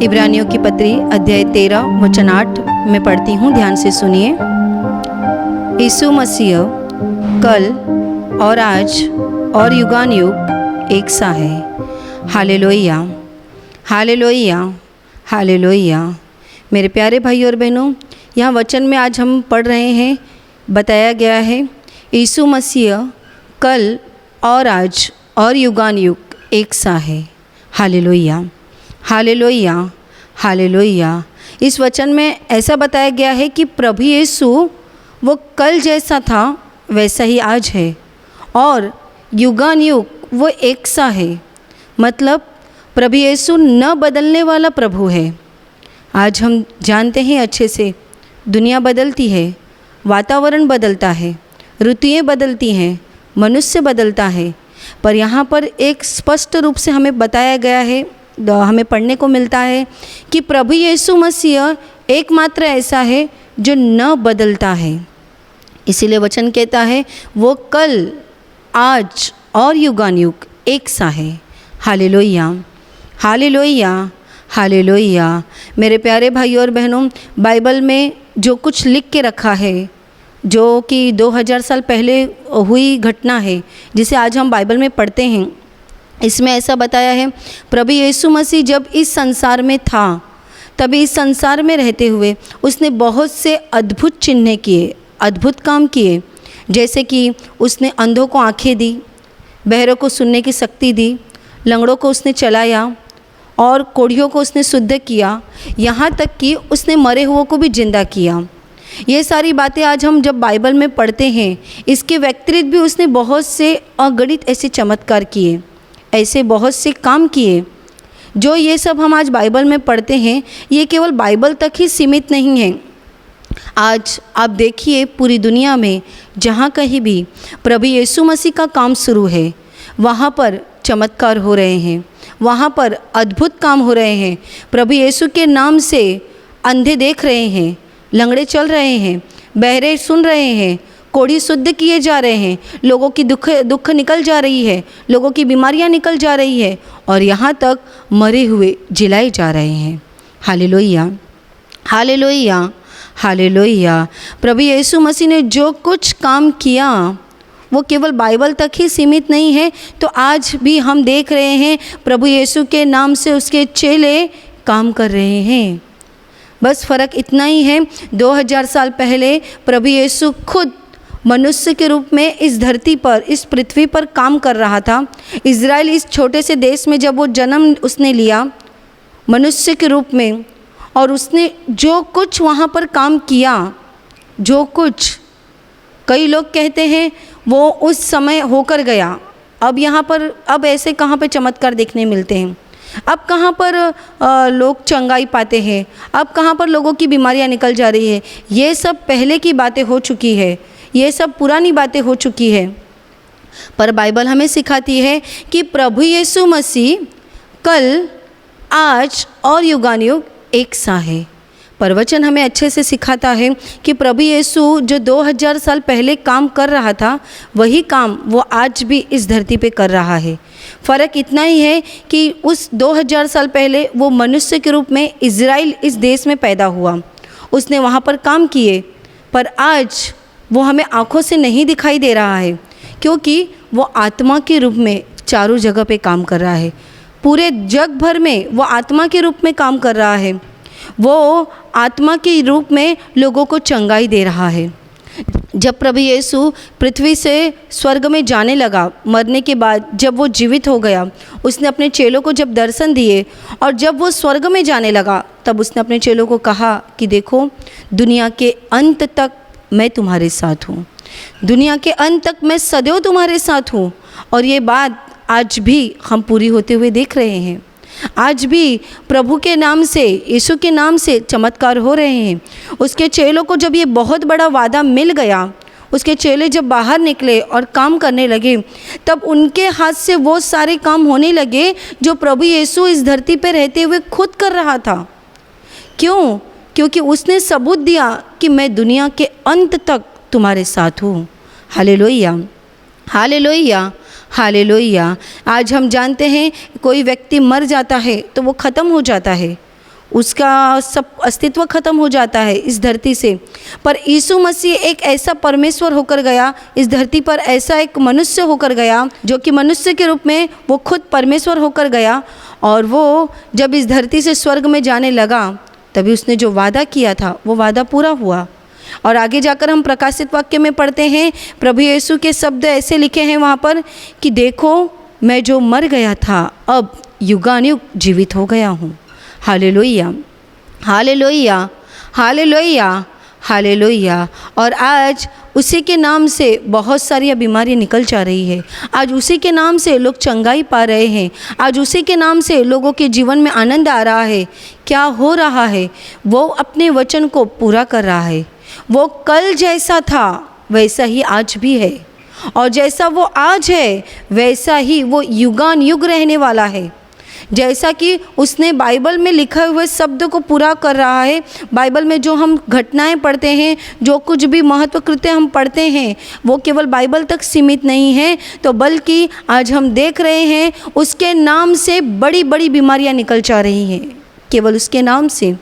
इब्रानियों की पत्री अध्याय 13 वचन 8 में पढ़ती हूँ, ध्यान से सुनिए। यीशु मसीह कल और आज और युगानुयुग एक सा है। Hallelujah, hallelujah, hallelujah. मेरे प्यारे भाई और बहनों, यहाँ वचन में आज हम पढ़ रहे हैं, बताया गया है यीशु मसीह कल और आज और युगानुयुग एक सा है। Hallelujah, hallelujah, hallelujah. इस वचन में ऐसा बताया गया है कि प्रभु यीशु वो कल जैसा था वैसा ही आज है और युगानुयुग वो एक सा है। मतलब प्रभु यीशु न बदलने वाला प्रभु है। आज हम जानते हैं अच्छे से, दुनिया बदलती है, वातावरण बदलता है, ऋतुएं बदलती हैं, मनुष्य बदलता है, पर यहाँ पर एक स्पष्ट रूप से हमें बताया गया है, हमें पढ़ने को मिलता है कि प्रभु यीशु मसीह एकमात्र ऐसा है जो न बदलता है। इसीलिए वचन कहता है वो कल, आज और युगानुयुग एक सा है। Hallelujah, hallelujah, hallelujah. मेरे प्यारे भाइयों और बहनों, बाइबल में जो कुछ लिख के रखा है, जो कि 2000 साल पहले हुई घटना है, जिसे आज हम बाइबल में पढ़ते हैं, इसमें ऐसा बताया है प्रभु यीशु मसीह जब इस संसार में था, तभी इस संसार में रहते हुए उसने बहुत से अद्भुत चिन्ह किए, अद्भुत काम किए। जैसे कि उसने अंधों को आंखें दी, बहरों को सुनने की शक्ति दी, लंगड़ों को उसने चलाया और कोढ़ियों को उसने शुद्ध किया, यहाँ तक कि उसने मरे हुओं को भी जिंदा किया। ये सारी बातें आज हम जब बाइबल में पढ़ते हैं, इसके व्यतिरिक्त भी उसने बहुत से अगणित ऐसे चमत्कार किए, ऐसे बहुत से काम किए। जो ये सब हम आज बाइबल में पढ़ते हैं, ये केवल बाइबल तक ही सीमित नहीं है। आज आप देखिए पूरी दुनिया में जहाँ कहीं भी प्रभु यीशु मसीह का काम शुरू है, वहाँ पर चमत्कार हो रहे हैं, वहाँ पर अद्भुत काम हो रहे हैं। प्रभु यीशु के नाम से अंधे देख रहे हैं, लंगड़े चल रहे हैं, बहरे सुन रहे हैं, कोढ़ी शुद्ध किए जा रहे हैं, लोगों की दुख निकल जा रही है, लोगों की बीमारियां निकल जा रही है और यहाँ तक मरे हुए जिलाए जा रहे हैं। Hallelujah, hallelujah, hallelujah. प्रभु यीशु मसीह ने जो कुछ काम किया वो केवल बाइबल तक ही सीमित नहीं है। तो आज भी हम देख रहे हैं प्रभु यीशु के नाम से उसके चेले काम कर रहे हैं। बस फ़र्क इतना ही है, 2000 साल पहले प्रभु यीशु खुद मनुष्य के रूप में इस धरती पर, इस पृथ्वी पर काम कर रहा था। इज़राइल इस छोटे से देश में जब वो जन्म उसने लिया मनुष्य के रूप में, और उसने जो कुछ वहाँ पर काम किया, जो कुछ, कई लोग कहते हैं वो उस समय होकर गया। अब यहाँ पर अब ऐसे कहाँ पे चमत्कार देखने मिलते हैं? अब कहाँ पर लोग चंगाई पाते हैं? अब कहाँ पर लोगों की बीमारियाँ निकल जा रही है? ये सब पहले की बातें हो चुकी है, ये सब पुरानी बातें हो चुकी है। पर बाइबल हमें सिखाती है कि प्रभु यीशु मसीह कल, आज और युगानुयुग एक सा है। पर वचन हमें अच्छे से सिखाता है कि प्रभु यीशु जो 2000 साल पहले काम कर रहा था, वही काम वो आज भी इस धरती पे कर रहा है। फ़र्क इतना ही है कि उस 2000 साल पहले वो मनुष्य के रूप में इज़राइल इस देश में पैदा हुआ, उसने वहाँ पर काम किए, पर आज वो हमें आँखों से नहीं दिखाई दे रहा है, क्योंकि वो आत्मा के रूप में चारों जगह पे काम कर रहा है। पूरे जग भर में वो आत्मा के रूप में काम कर रहा है। वो आत्मा के रूप में लोगों को चंगाई दे रहा है। जब प्रभु यीशु पृथ्वी से स्वर्ग में जाने लगा, मरने के बाद जब वो जीवित हो गया, उसने अपने चेलों को जब दर्शन दिए और जब वो स्वर्ग में जाने लगा, तब उसने अपने चेलों को कहा कि देखो, दुनिया के अंत तक मैं तुम्हारे साथ हूँ, दुनिया के अंत तक मैं सदैव तुम्हारे साथ हूँ। और ये बात आज भी हम पूरी होते हुए देख रहे हैं। आज भी प्रभु के नाम से, यीशु के नाम से चमत्कार हो रहे हैं। उसके चेलों को जब ये बहुत बड़ा वादा मिल गया, उसके चेले जब बाहर निकले और काम करने लगे, तब उनके हाथ से वो सारे काम होने लगे जो प्रभु यीशु इस धरती पर रहते हुए खुद कर रहा था। क्यों? क्योंकि उसने सबूत दिया कि मैं दुनिया के अंत तक तुम्हारे साथ हूँ। Hallelujah, hallelujah, hallelujah. आज हम जानते हैं कोई व्यक्ति मर जाता है तो वो ख़त्म हो जाता है, उसका सब अस्तित्व खत्म हो जाता है इस धरती से। पर यीशु मसीह एक ऐसा परमेश्वर होकर गया इस धरती पर, ऐसा एक मनुष्य होकर गया जो कि मनुष्य के रूप में वो खुद परमेश्वर होकर गया। और वो जब इस धरती से स्वर्ग में जाने लगा तभी उसने जो वादा किया था वो वादा पूरा हुआ। और आगे जाकर हम प्रकाशित वाक्य में पढ़ते हैं, प्रभु यीशु के शब्द ऐसे लिखे हैं वहाँ पर कि देखो मैं जो मर गया था अब युगानुयुग जीवित हो गया हूँ। Hallelujah, hallelujah, hallelujah, hallelujah. और आज उसी के नाम से बहुत सारी बीमारियां निकल जा रही है। आज उसी के नाम से लोग चंगाई पा रहे हैं। आज उसी के नाम से लोगों के जीवन में आनंद आ रहा है। क्या हो रहा है? वो अपने वचन को पूरा कर रहा है। वो कल जैसा था वैसा ही आज भी है, और जैसा वो आज है वैसा ही वो युगान युग रहने वाला है। जैसा कि उसने बाइबल में लिखे हुए शब्द को पूरा कर रहा है। बाइबल में जो हम घटनाएं पढ़ते हैं, जो कुछ भी महत्व कृत्य हम पढ़ते हैं, वो केवल बाइबल तक सीमित नहीं है, तो बल्कि आज हम देख रहे हैं उसके नाम से बड़ी बड़ी बीमारियां निकल जा रही हैं, केवल उसके नाम से,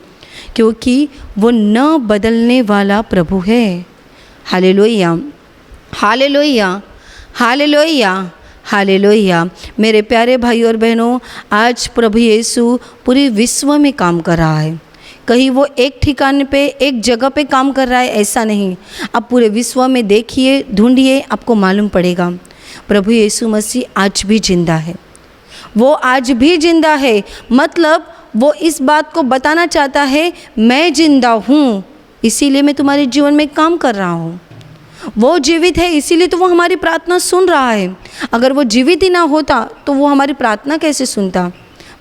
क्योंकि वो न बदलने वाला प्रभु है। Hallelujah, hallelujah, hallelujah, hallelujah. मेरे प्यारे भाई और बहनों, आज प्रभु यीशु पूरे विश्व में काम कर रहा है। कहीं वो एक ठिकाने पे, एक जगह पे काम कर रहा है ऐसा नहीं। आप पूरे विश्व में देखिए, ढूंढिए, आपको मालूम पड़ेगा प्रभु यीशु मसीह आज भी जिंदा है। वो आज भी जिंदा है, मतलब वो इस बात को बताना चाहता है मैं जिंदा हूँ, इसीलिए मैं तुम्हारे जीवन में काम कर रहा हूँ। वो जीवित है इसीलिए तो वो हमारी प्रार्थना सुन रहा है। अगर वो जीवित ही ना होता तो वो हमारी प्रार्थना कैसे सुनता?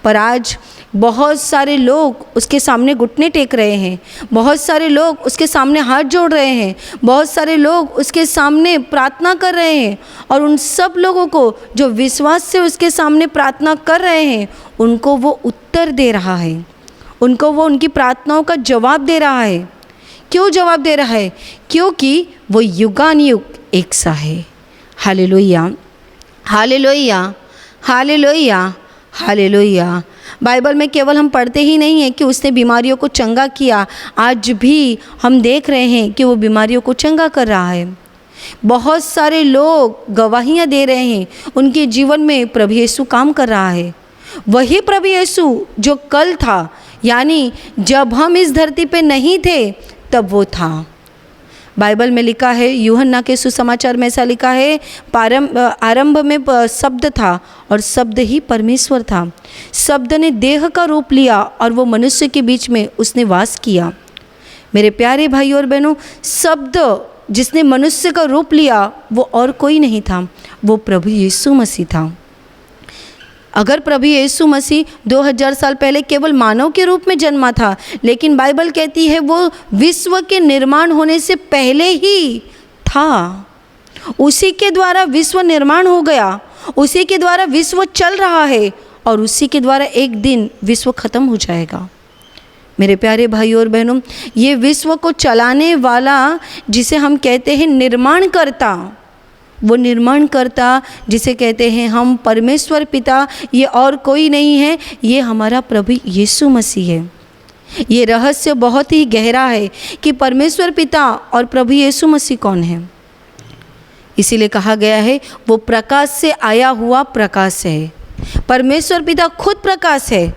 पर आज बहुत सारे लोग उसके सामने घुटने टेक रहे हैं, बहुत सारे लोग उसके सामने हाथ जोड़ रहे हैं, बहुत सारे लोग उसके सामने प्रार्थना कर रहे हैं। और उन सब लोगों को जो विश्वास से उसके सामने प्रार्थना कर रहे हैं, उनको वो उत्तर दे रहा है, उनको वो उनकी प्रार्थनाओं का जवाब दे रहा है। क्यों जवाब दे रहा है? क्योंकि वो युगानुयुग एक सा है। Hallelujah, hallelujah, hallelujah, hallelujah. Bible में केवल हम पढ़ते ही नहीं हैं कि उसने बीमारियों को चंगा किया, आज भी हम देख रहे हैं कि वो बीमारियों को चंगा कर रहा है। बहुत सारे लोग गवाहियाँ दे रहे हैं, उनके जीवन में प्रभु यीशु काम कर रहा है। वही प्रभु यीशु जो कल था, यानी जब हम इस धरती पे नहीं थे तब वो था। बाइबल में लिखा है, यूहन्ना के सुसमाचार में ऐसा लिखा है, आरंभ में शब्द था और शब्द ही परमेश्वर था। शब्द ने देह का रूप लिया और वो मनुष्य के बीच में उसने वास किया। मेरे प्यारे भाई और बहनों, शब्द जिसने मनुष्य का रूप लिया वो और कोई नहीं था, वो प्रभु यीशु मसीह था। अगर प्रभु यीशु मसीह 2000 साल पहले केवल मानव के रूप में जन्मा था, लेकिन बाइबल कहती है वो विश्व के निर्माण होने से पहले ही था। उसी के द्वारा विश्व निर्माण हो गया, उसी के द्वारा विश्व चल रहा है, और उसी के द्वारा एक दिन विश्व खत्म हो जाएगा। मेरे प्यारे भाई और बहनों, ये विश्व को चलाने वाला जिसे हम कहते हैं निर्माणकर्ता, वो निर्माणकर्ता जिसे कहते हैं हम परमेश्वर पिता, ये और कोई नहीं है, ये हमारा प्रभु यीशु मसीह है। ये रहस्य बहुत ही गहरा है कि परमेश्वर पिता और प्रभु यीशु मसीह कौन है। इसीलिए कहा गया है वो प्रकाश से आया हुआ प्रकाश है। परमेश्वर पिता खुद प्रकाश है,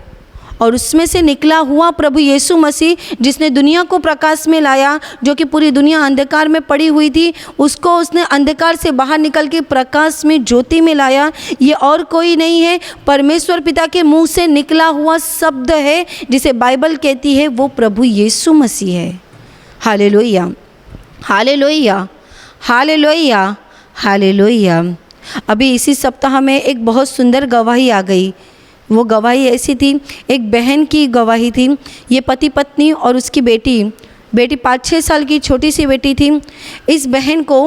और उसमें से निकला हुआ प्रभु यीशु मसीह जिसने दुनिया को प्रकाश में लाया, जो कि पूरी दुनिया अंधकार में पड़ी हुई थी, उसको उसने अंधकार से बाहर निकल के प्रकाश में, ज्योति में लाया। ये और कोई नहीं है, परमेश्वर पिता के मुंह से निकला हुआ शब्द है जिसे बाइबल कहती है वो प्रभु यीशु मसीह है। Hallelujah, hallelujah, hallelujah, hallelujah. अभी इसी सप्ताह में एक बहुत सुंदर गवाही आ गई। वो गवाही ऐसी थी, एक बहन की गवाही थी। ये पति पत्नी और उसकी बेटी 5-6 साल की छोटी सी बेटी थी। इस बहन को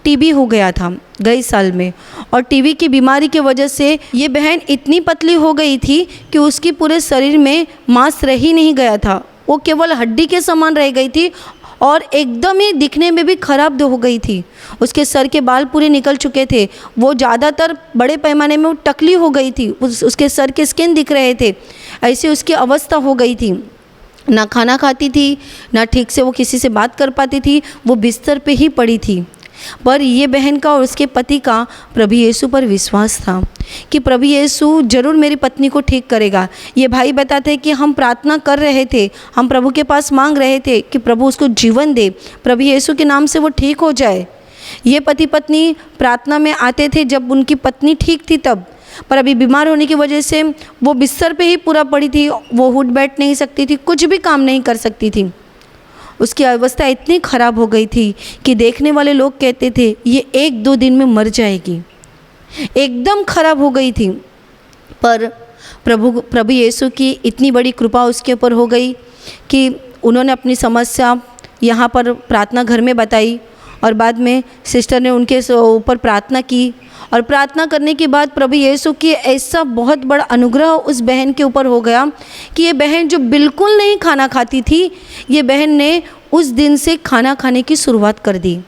टीबी हो गया था गए साल में, और टीबी की बीमारी की वजह से ये बहन इतनी पतली हो गई थी कि उसकी पूरे शरीर में मांस रह ही नहीं गया था, वो केवल हड्डी के समान रह गई थी, और एकदम ही दिखने में भी ख़राब हो गई थी। उसके सर के बाल पूरे निकल चुके थे, वो ज़्यादातर बड़े पैमाने में वो टकली हो गई थी, उसके सर के स्किन दिख रहे थे, ऐसी उसकी अवस्था हो गई थी। ना खाना खाती थी, ना ठीक से वो किसी से बात कर पाती थी, वो बिस्तर पे ही पड़ी थी। पर ये बहन का और उसके पति का प्रभु यीशु पर विश्वास था कि प्रभु यीशु ज़रूर मेरी पत्नी को ठीक करेगा। ये भाई बताते कि हम प्रार्थना कर रहे थे, हम प्रभु के पास मांग रहे थे कि प्रभु उसको जीवन दे, प्रभु यीशु के नाम से वो ठीक हो जाए। ये पति पत्नी प्रार्थना में आते थे जब उनकी पत्नी ठीक थी तब, पर अभी बीमार होने की वजह से वो बिस्तर पे ही पूरा पड़ी थी, वो उठ बैठ नहीं सकती थी, कुछ भी काम नहीं कर सकती थी। उसकी अवस्था इतनी ख़राब हो गई थी कि देखने वाले लोग कहते थे ये 1-2 दिन में मर जाएगी, एकदम ख़राब हो गई थी। पर प्रभु यीशु की इतनी बड़ी कृपा उसके ऊपर हो गई कि उन्होंने अपनी समस्या यहाँ पर प्रार्थना घर में बताई और बाद में सिस्टर ने उनके ऊपर प्रार्थना की। और प्रार्थना करने के बाद प्रभु यीशु की ऐसा बहुत बड़ा अनुग्रह उस बहन के ऊपर हो गया कि ये बहन जो बिल्कुल नहीं खाना खाती थी, ये बहन ने उस दिन से खाना खाने की शुरुआत कर दी।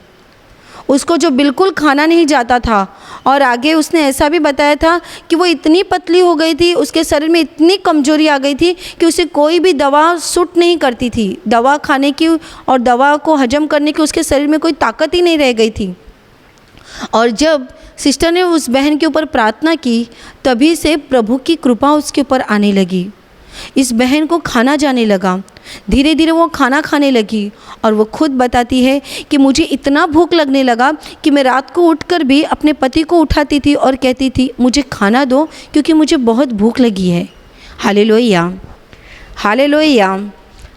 उसको जो बिल्कुल खाना नहीं जाता था, और आगे उसने ऐसा भी बताया था कि वो इतनी पतली हो गई थी, उसके शरीर में इतनी कमजोरी आ गई थी कि उसे कोई भी दवा सूट नहीं करती थी। दवा खाने की और दवा को हजम करने की उसके शरीर में कोई ताकत ही नहीं रह गई थी। और जब सिस्टर ने उस बहन के ऊपर प्रार्थना की, तभी से प्रभु की कृपा उसके ऊपर आने लगी। इस बहन को खाना जाने लगा, धीरे धीरे वो खाना खाने लगी। और वो खुद बताती है कि मुझे इतना भूख लगने लगा कि मैं रात को उठकर भी अपने पति को उठाती थी और कहती थी मुझे खाना दो क्योंकि मुझे बहुत भूख लगी है। Hallelujah, hallelujah,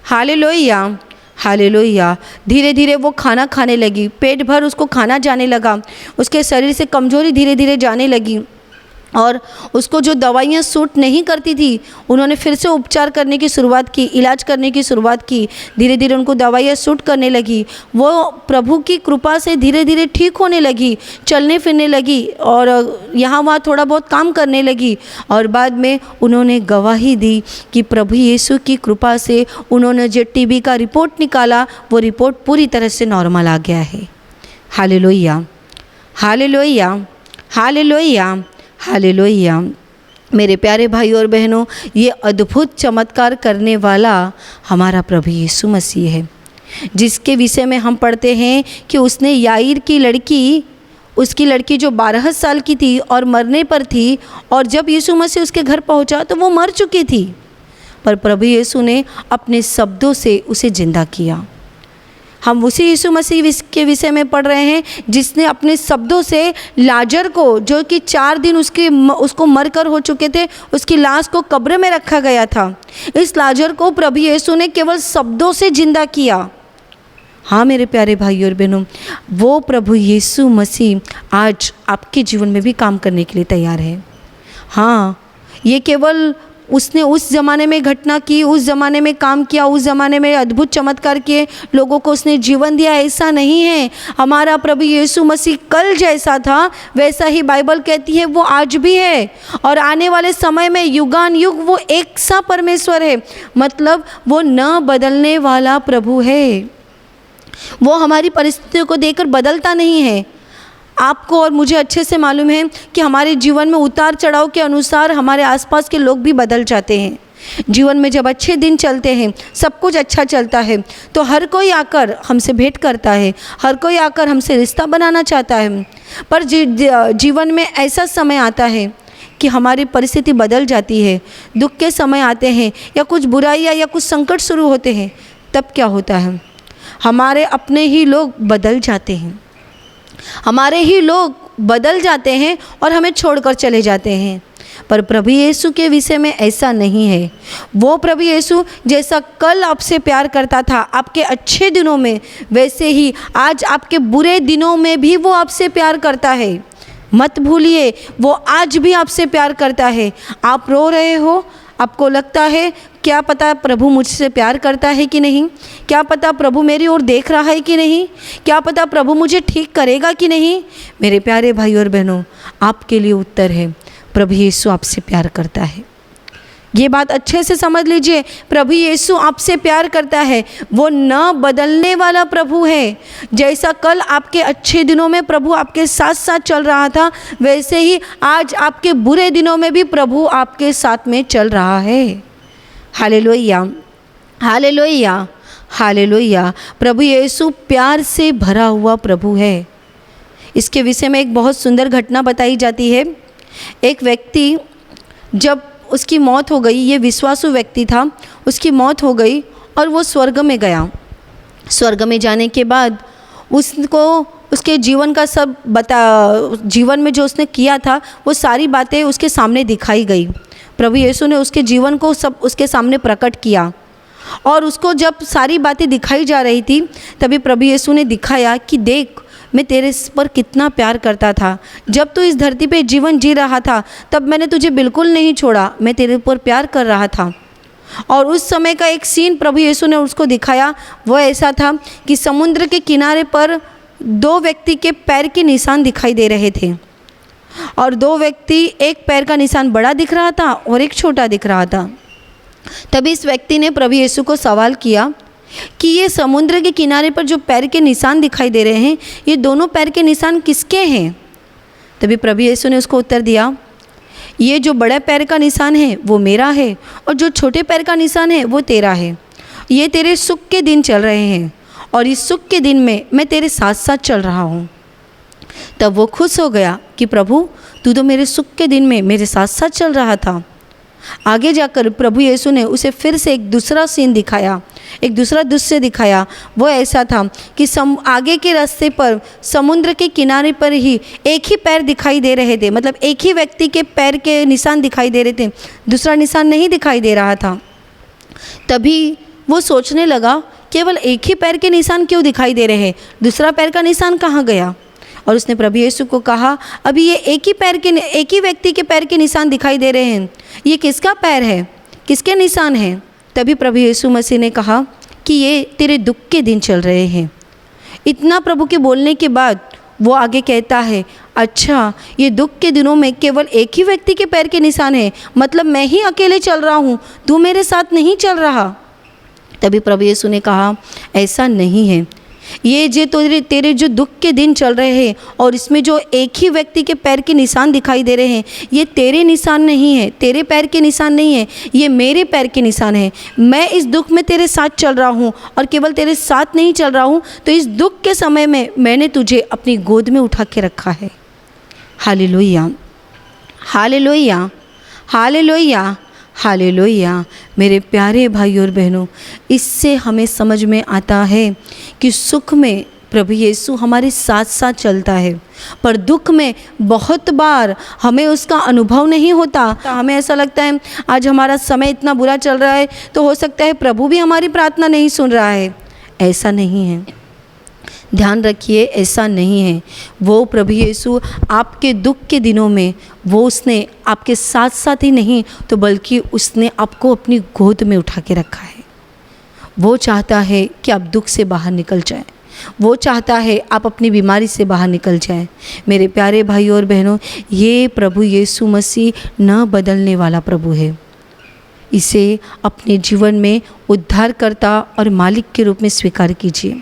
hallelujah, hallelujah. धीरे धीरे वो खाना खाने लगी, पेट भर उसको खाना जाने लगा, उसके शरीर से कमजोरी धीरे धीरे जाने लगी। और उसको जो दवाइयाँ सूट नहीं करती थी, उन्होंने फिर से उपचार करने की शुरुआत की, इलाज करने की शुरुआत की। धीरे धीरे उनको दवाइयाँ सूट करने लगी। वो प्रभु की कृपा से धीरे धीरे ठीक होने लगी, चलने फिरने लगी और यहाँ वहाँ थोड़ा बहुत काम करने लगी। और बाद में उन्होंने गवाही दी कि प्रभु यीशु की कृपा से उन्होंने जो टीबी का रिपोर्ट निकाला, वो रिपोर्ट पूरी तरह से नॉर्मल आ गया है। Hallelujah, hallelujah, hallelujah, hallelujah. मेरे प्यारे भाई और बहनों, ये अद्भुत चमत्कार करने वाला हमारा प्रभु यीशु मसीह है, जिसके विषय में हम पढ़ते हैं कि उसने याईर की लड़की, उसकी लड़की जो 12 साल की थी और मरने पर थी, और जब यीशु मसीह उसके घर पहुंचा तो वो मर चुकी थी, पर प्रभु यीशु ने अपने शब्दों से उसे जिंदा किया। हम उसी यीशु मसीह के विषय में पढ़ रहे हैं जिसने अपने शब्दों से लाजर को, जो कि 4 दिन उसको मरकर हो चुके थे, उसकी लाश को कब्र में रखा गया था, इस लाजर को प्रभु यीशु ने केवल शब्दों से जिंदा किया। हाँ मेरे प्यारे भाई और बहनों, वो प्रभु यीशु मसीह आज आपके जीवन में भी काम करने के लिए तैयार है। हाँ, ये केवल उसने उस ज़माने में घटना की, उस ज़माने में काम किया, उस ज़माने में अद्भुत चमत्कार किए, लोगों को उसने जीवन दिया, ऐसा नहीं है। हमारा प्रभु यीशु मसीह कल जैसा था वैसा ही बाइबल कहती है वो आज भी है, और आने वाले समय में युगान युग वो एक सा परमेश्वर है। मतलब वो न बदलने वाला प्रभु है। वो हमारी परिस्थितियों को देखकर बदलता नहीं है। आपको और मुझे अच्छे से मालूम है कि हमारे जीवन में उतार चढ़ाव के अनुसार हमारे आसपास के लोग भी बदल जाते हैं। जीवन में जब अच्छे दिन चलते हैं, सब कुछ अच्छा चलता है, तो हर कोई आकर हमसे भेंट करता है, हर कोई आकर हमसे रिश्ता बनाना चाहता है। पर जीवन में ऐसा समय आता है कि हमारी परिस्थिति बदल जाती है, दुख के समय आते हैं या कुछ बुराइयाँ या कुछ संकट शुरू होते हैं, तब क्या होता है, हमारे अपने ही लोग बदल जाते हैं, हमारे ही लोग बदल जाते हैं और हमें छोड़कर चले जाते हैं। पर प्रभु यीशु के विषय में ऐसा नहीं है। वो प्रभु यीशु जैसा कल आपसे प्यार करता था आपके अच्छे दिनों में, वैसे ही आज आपके बुरे दिनों में भी वो आपसे प्यार करता है। मत भूलिए, वो आज भी आपसे प्यार करता है। आप रो रहे हो, आपको लगता है क्या पता प्रभु मुझसे प्यार करता है कि नहीं, क्या पता प्रभु मेरी ओर देख रहा है कि नहीं, क्या पता प्रभु मुझे ठीक करेगा कि नहीं। मेरे प्यारे भाई और बहनों, आपके लिए उत्तर है, प्रभु यीशु आपसे प्यार करता है। ये बात अच्छे से समझ लीजिए, प्रभु यीशु आपसे प्यार करता है। वो न बदलने वाला प्रभु है। जैसा कल आपके अच्छे दिनों में प्रभु आपके साथ साथ चल रहा था, वैसे ही आज आपके बुरे दिनों में भी प्रभु आपके साथ में चल रहा है। Hallelujah, hallelujah, hallelujah. प्रभु यीशु प्यार से भरा हुआ प्रभु है। इसके विषय में एक बहुत सुंदर घटना बताई जाती है। एक व्यक्ति, जब उसकी मौत हो गई, ये विश्वासु व्यक्ति था, उसकी मौत हो गई और वो स्वर्ग में गया। स्वर्ग में जाने के बाद उसको उसके जीवन का सब जीवन में जो उसने किया था वो सारी बातें उसके सामने दिखाई गई। प्रभु यीशु ने उसके जीवन को सब उसके सामने प्रकट किया और उसको जब सारी बातें दिखाई जा रही थी तभी प्रभु यीशु ने दिखाया कि देख, मैं तेरे पर कितना प्यार करता था। जब तू इस धरती पे जीवन जी रहा था तब मैंने तुझे बिल्कुल नहीं छोड़ा, मैं तेरे ऊपर प्यार कर रहा था। और उस समय का एक सीन प्रभु यीशु ने उसको दिखाया। वो ऐसा था कि समुद्र के किनारे पर दो व्यक्ति के पैर के निशान दिखाई दे रहे थे और दो व्यक्ति, एक पैर का निशान बड़ा दिख रहा था और एक छोटा दिख रहा था। तभी इस व्यक्ति ने प्रभु यीशु को सवाल किया कि ये समुद्र के किनारे पर जो पैर के निशान दिखाई दे रहे हैं, ये दोनों पैर के निशान किसके हैं? तभी प्रभु यीशु ने उसको उत्तर दिया, ये जो बड़े पैर का निशान है वो मेरा है और जो छोटे पैर का निशान है वो तेरा है। ये तेरे सुख के दिन चल रहे हैं और इस सुख के दिन में मैं तेरे साथ साथ चल रहा हूँ। तब वो खुश हो गया कि प्रभु, तू तो मेरे सुख के दिन में मेरे साथ साथ चल रहा था। आगे जाकर प्रभु यीशु ने उसे फिर से एक दूसरा सीन दिखाया, एक दूसरा दृश्य दिखाया। वो ऐसा था कि आगे के रास्ते पर समुद्र के किनारे पर ही एक ही पैर दिखाई दे रहे थे, मतलब एक ही व्यक्ति के पैर के निशान दिखाई दे रहे थे, दूसरा निशान नहीं दिखाई दे रहा था। तभी वो सोचने लगा, केवल एक ही पैर के निशान क्यों दिखाई दे रहे हैं, दूसरा पैर का निशान कहाँ गया? और उसने प्रभु यीशु को कहा, अभी ये एक ही व्यक्ति के पैर के निशान दिखाई दे रहे हैं, ये किसका पैर है, किसके निशान हैं? तभी प्रभु यीशु मसीह ने कहा कि ये तेरे दुख के दिन चल रहे हैं। इतना प्रभु के बोलने के बाद वो आगे कहता है, अच्छा, ये दुख के दिनों में केवल एक ही व्यक्ति के पैर के निशान है, मतलब मैं ही अकेले चल रहा हूँ, तू मेरे साथ नहीं चल रहा। तभी प्रभु यीशु ने कहा, ऐसा नहीं है, ये जो तेरे जो दुख के दिन चल रहे हैं और इसमें जो एक ही व्यक्ति के पैर के निशान दिखाई दे रहे हैं, ये तेरे निशान नहीं है, तेरे पैर के निशान नहीं है, ये मेरे पैर के निशान है। मैं इस दुख में तेरे साथ चल रहा हूँ और केवल तेरे साथ नहीं चल रहा हूँ, तो इस दुख के समय में मैंने तुझे अपनी गोद में उठा के रखा है। Hallelujah, hallelujah, hallelujah, hallelujah. मेरे प्यारे भाई और बहनों, इससे हमें समझ में आता है कि सुख में प्रभु यीशु हमारे साथ साथ चलता है, पर दुख में बहुत बार हमें उसका अनुभव नहीं होता। हमें ऐसा लगता है आज हमारा समय इतना बुरा चल रहा है तो हो सकता है प्रभु भी हमारी प्रार्थना नहीं सुन रहा है। ऐसा नहीं है, ध्यान रखिए, ऐसा नहीं है। वो प्रभु यीशु आपके दुख के दिनों में वो उसने आपके साथ साथ ही नहीं तो बल्कि उसने आपको अपनी गोद में उठा के रखा है। वो चाहता है कि आप दुख से बाहर निकल जाएं, वो चाहता है आप अपनी बीमारी से बाहर निकल जाएं। मेरे प्यारे भाइयों और बहनों, ये प्रभु यीशु मसीह न बदलने वाला प्रभु है। इसे अपने जीवन में उद्धारकर्ता और मालिक के रूप में स्वीकार कीजिए।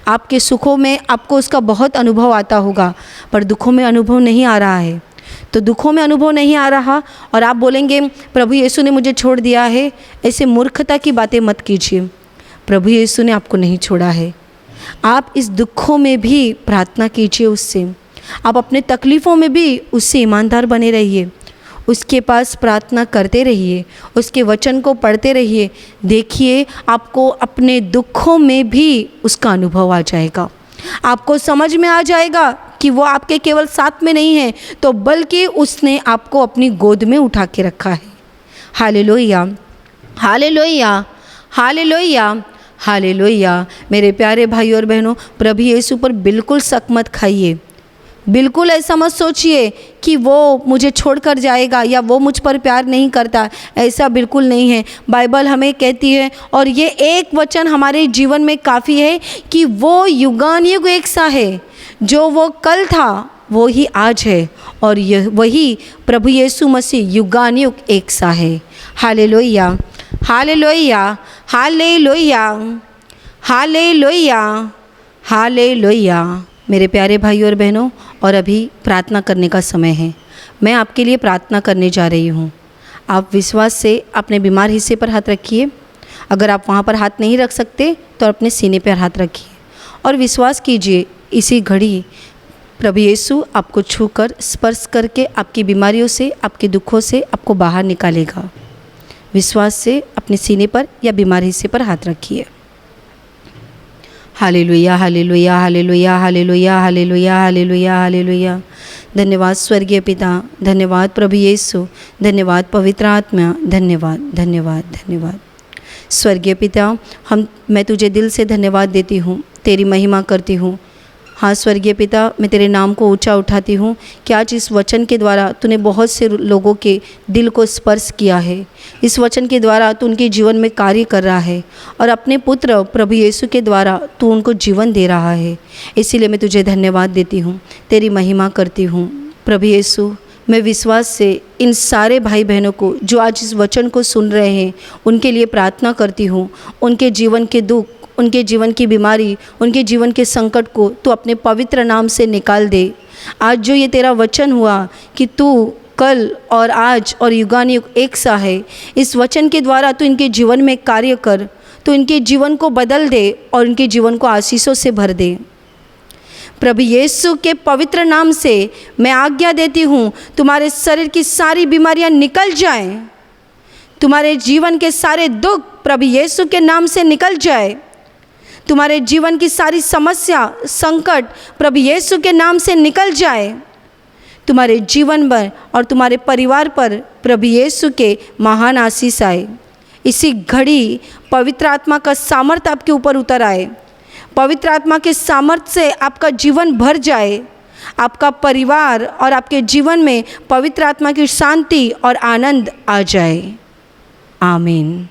आपके सुखों में आपको उसका बहुत अनुभव आता होगा, पर दुखों में अनुभव नहीं आ रहा है। तो दुखों में अनुभव नहीं आ रहा और आप बोलेंगे प्रभु यीशु ने मुझे छोड़ दिया है, ऐसे मूर्खता की बातें मत कीजिए। प्रभु यीशु ने आपको नहीं छोड़ा है। आप इस दुखों में भी प्रार्थना कीजिए उससे, आप अपने तकलीफ़ों में भी उससे ईमानदार बने रहिए, उसके पास प्रार्थना करते रहिए, उसके वचन को पढ़ते रहिए। देखिए, आपको अपने दुखों में भी उसका अनुभव आ जाएगा। आपको समझ में आ जाएगा कि वो आपके केवल साथ में नहीं है, तो बल्कि उसने आपको अपनी गोद में उठा के रखा है। Hallelujah, hallelujah, hallelujah, hallelujah. मेरे प्यारे भाई और बहनों, प्रभु यीशु पर बिल्कुल शक मत खाइए। बिल्कुल ऐसा मत सोचिए कि वो मुझे छोड़कर जाएगा या वो मुझ पर प्यार नहीं करता। ऐसा बिल्कुल नहीं है। बाइबल हमें कहती है और ये एक वचन हमारे जीवन में काफ़ी है कि वो युगानुयुग एक सा है। जो वो कल था वो ही आज है और यह वही प्रभु यीशु मसीह युगानुयुग एक सा है। Hallelujah, hallelujah, hallelujah, hallelujah, hallelujah. मेरे प्यारे भाई और बहनों, और अभी प्रार्थना करने का समय है। मैं आपके लिए प्रार्थना करने जा रही हूँ। आप विश्वास से अपने बीमार हिस्से पर हाथ रखिए अगर आप वहाँ पर हाथ नहीं रख सकते तो अपने सीने पर हाथ रखिए और विश्वास कीजिए इसी घड़ी प्रभु यीशु आपको छूकर स्पर्श करके आपकी बीमारियों से, आपके दुखों से आपको बाहर निकालेगा। विश्वास से अपने सीने पर या बीमारी हिस्से पर हाथ रखिए। Hallelujah, hallelujah, hallelujah, hallelujah, hallelujah, hallelujah, hallelujah. धन्यवाद स्वर्गीय पिता, धन्यवाद प्रभु यीशु, धन्यवाद पवित्र आत्मा, धन्यवाद, धन्यवाद, धन्यवाद। स्वर्गीय पिता, मैं तुझे दिल से धन्यवाद देती हूँ, तेरी महिमा करती हूँ। हाँ स्वर्गीय पिता, मैं तेरे नाम को ऊंचा उठाती हूँ कि आज इस वचन के द्वारा तूने बहुत से लोगों के दिल को स्पर्श किया है। इस वचन के द्वारा तू उनके जीवन में कार्य कर रहा है और अपने पुत्र प्रभु यीशु के द्वारा तू उनको जीवन दे रहा है। इसीलिए मैं तुझे धन्यवाद देती हूँ, तेरी महिमा करती हूँ। प्रभु यीशु, मैं विश्वास से इन सारे भाई बहनों को जो आज इस वचन को सुन रहे हैं उनके लिए प्रार्थना करती हूँ। उनके जीवन के दुख, उनके जीवन की बीमारी, उनके जीवन के संकट को तू अपने पवित्र नाम से निकाल दे। आज जो ये तेरा वचन हुआ कि तू कल और आज और युगानुयुग एक सा है, इस वचन के द्वारा तू इनके जीवन में कार्य कर, तो इनके जीवन को बदल दे और इनके जीवन को आशीषों से भर दे। प्रभु यीशु के पवित्र नाम से मैं आज्ञा देती हूँ, तुम्हारे शरीर की सारी बीमारियाँ निकल जाएं, तुम्हारे जीवन के सारे दुख प्रभु यीशु के नाम से निकल जाए, तुम्हारे जीवन की सारी समस्या, संकट प्रभु यीशु के नाम से निकल जाए, तुम्हारे जीवन पर और तुम्हारे परिवार पर प्रभु यीशु के महान आशीष आए। इसी घड़ी पवित्र आत्मा का सामर्थ्य आपके ऊपर उतर आए, पवित्र आत्मा के सामर्थ्य से आपका जीवन भर जाए, आपका परिवार और आपके जीवन में पवित्र आत्मा की शांति और आनंद आ जाए। आमीन।